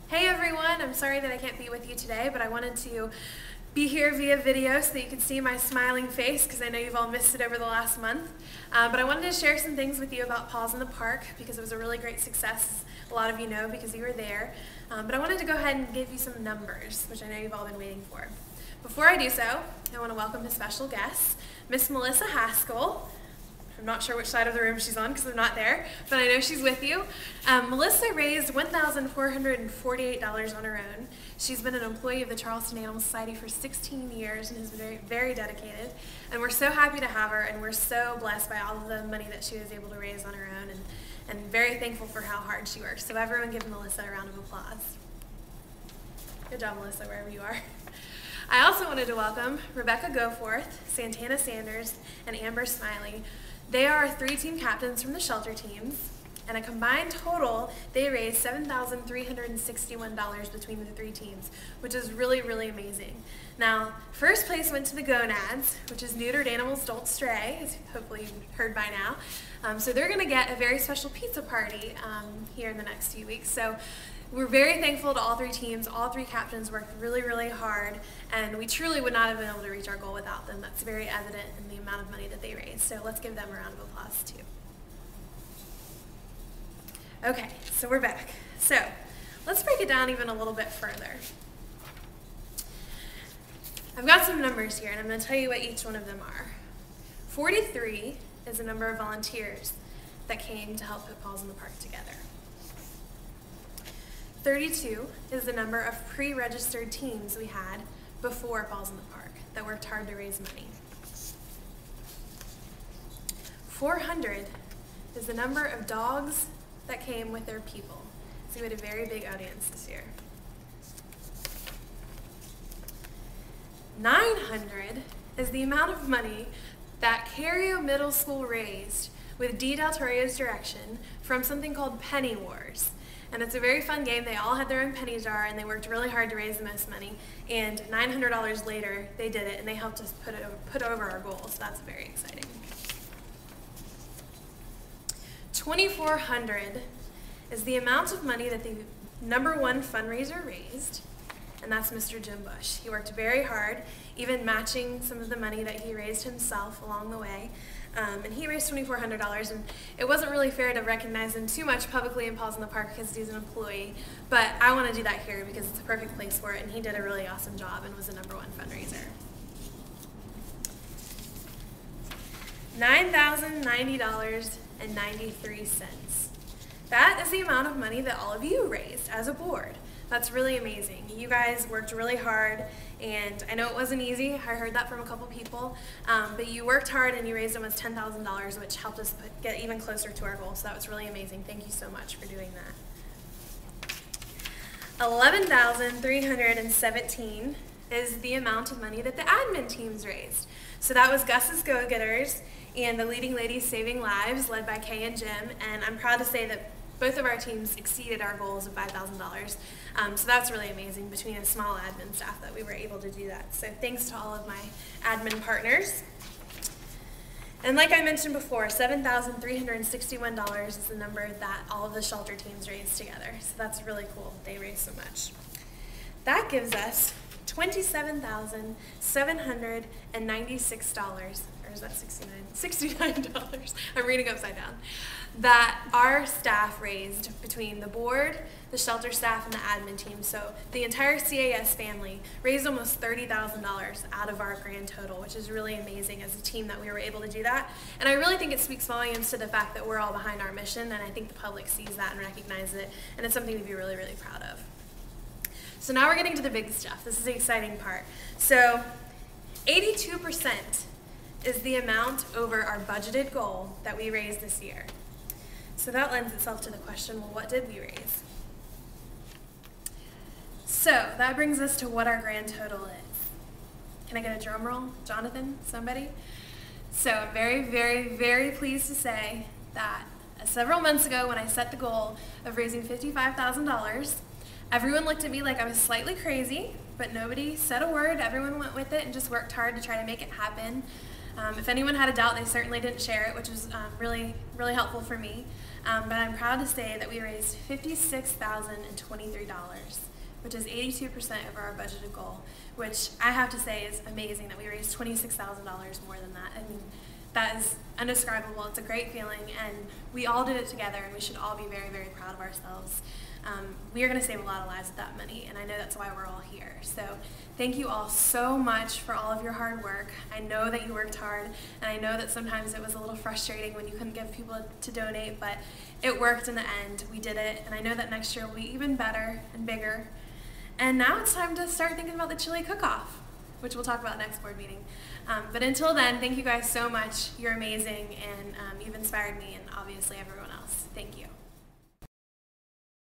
Hey everyone, I'm sorry that I can't be with you today, but I wanted to be here via video so that you can see my smiling face because I know you've all missed it over the last month. But I wanted to share some things with you about Paws in the Park because it was a really great success. A lot of you know because you were there. But I wanted to go ahead and give you some numbers, which I know you've all been waiting for. Before I do so, I want to welcome a special guest, Miss Melissa Haskell. I'm not sure which side of the room she's on because I'm not there, but I know she's with you. Melissa raised $1,448 on her own. She's been an employee of the Charleston Animal Society for 16 years and has been very, very dedicated. And we're so happy to have her, and we're so blessed by all of the money that she was able to raise on her own, and very thankful for how hard she works. So everyone give Melissa a round of applause. Good job, Melissa, wherever you are. I also wanted to welcome Rebecca Goforth, Santana Sanders, and Amber Smiley. They are our three-team captains from the shelter teams, and a combined total, they raised $7,361 between the three teams, which is really, really amazing. Now, first place went to the Gonads, which is Neutered Animals Don't Stray, as hopefully you've heard by now. So they're going to get a very special pizza party here in the next few weeks. So we're very thankful to all three teams. All three captains worked really, really hard, and we truly would not have been able to reach our goal without them. That's very evident in the amount of money that they raised. So let's give them a round of applause too. Okay, so we're back. So let's break it down even a little bit further. I've got some numbers here, and I'm going to tell you what each one of them are. 43 is the number of volunteers that came to help put Paws in the Park together. 32 is the number of pre-registered teams we had before Paws in the Park that worked hard to raise money. 400 is the number of dogs that came with their people. So we had a very big audience this year. 900 is the amount of money that Cario Middle School raised with Dee Del Torio's direction from something called Penny Wars. And it's a very fun game. They all had their own penny jar, and they worked really hard to raise the most money. And $900 later, they did it, and they helped us put over our goal, so that's very exciting. 2,400 is the amount of money that the #1 fundraiser raised, and that's Mr. Jim Bush. He worked very hard, even matching some of the money that he raised himself along the way. And he raised $2,400, and it wasn't really fair to recognize him too much publicly in Paws in the Park because he's an employee, but I want to do that here because it's a perfect place for it, and he did a really awesome job and was the #1 fundraiser. $9,090.93. That is the amount of money that all of you raised as a board. That's really amazing. You guys worked really hard, and I know it wasn't easy. I heard that from a couple people, but you worked hard and you raised almost $10,000, which helped us get even closer to our goal, so that was really amazing. Thank you so much for doing that. 11,317 is the amount of money that the admin teams raised. So that was Gus's Go-Getters and the Leading Ladies Saving Lives, led by Kay and Jim, and I'm proud to say that both of our teams exceeded our goals of $5,000. So that's really amazing between a small admin staff that we were able to do that. So thanks to all of my admin partners. And like I mentioned before, $7,361 is the number that all of the shelter teams raised together. So that's really cool. They raised so much. That gives us $27,796, or is that $69? $69. I'm reading upside down. That our staff raised between the board, the shelter staff, and the admin team. So the entire CAS family raised almost $30,000 out of our grand total, which is really amazing as a team that we were able to do that. And I really think it speaks volumes to the fact that we're all behind our mission, and I think the public sees that and recognizes it, and it's something to be really, really proud of. So now we're getting to the big stuff. This is the exciting part. So 82% is the amount over our budgeted goal that we raised this year. So that lends itself to the question, well, what did we raise? So that brings us to what our grand total is. Can I get a drum roll? Jonathan, somebody? So I'm very, very, very pleased to say that several months ago when I set the goal of raising $55,000, everyone looked at me like I was slightly crazy, but nobody said a word. Everyone went with it and just worked hard to try to make it happen. If anyone had a doubt, they certainly didn't share it, which was really, really helpful for me. But I'm proud to say that we raised $56,023, which is 82% over our budgeted goal, which I have to say is amazing that we raised $26,000 more than that. I mean, that is indescribable. It's a great feeling, and we all did it together, and we should all be very, very proud of ourselves. We are going to save a lot of lives with that money, and I know that's why we're all here. So thank you all so much for all of your hard work. I know that you worked hard, and I know that sometimes it was a little frustrating when you couldn't get people to donate, but it worked in the end. We did it, and I know that next year will be even better and bigger. And now it's time to start thinking about the chili cook-off, which we'll talk about next board meeting. But until then, thank you guys so much. You're amazing, and you've inspired me and obviously everyone else. Thank you.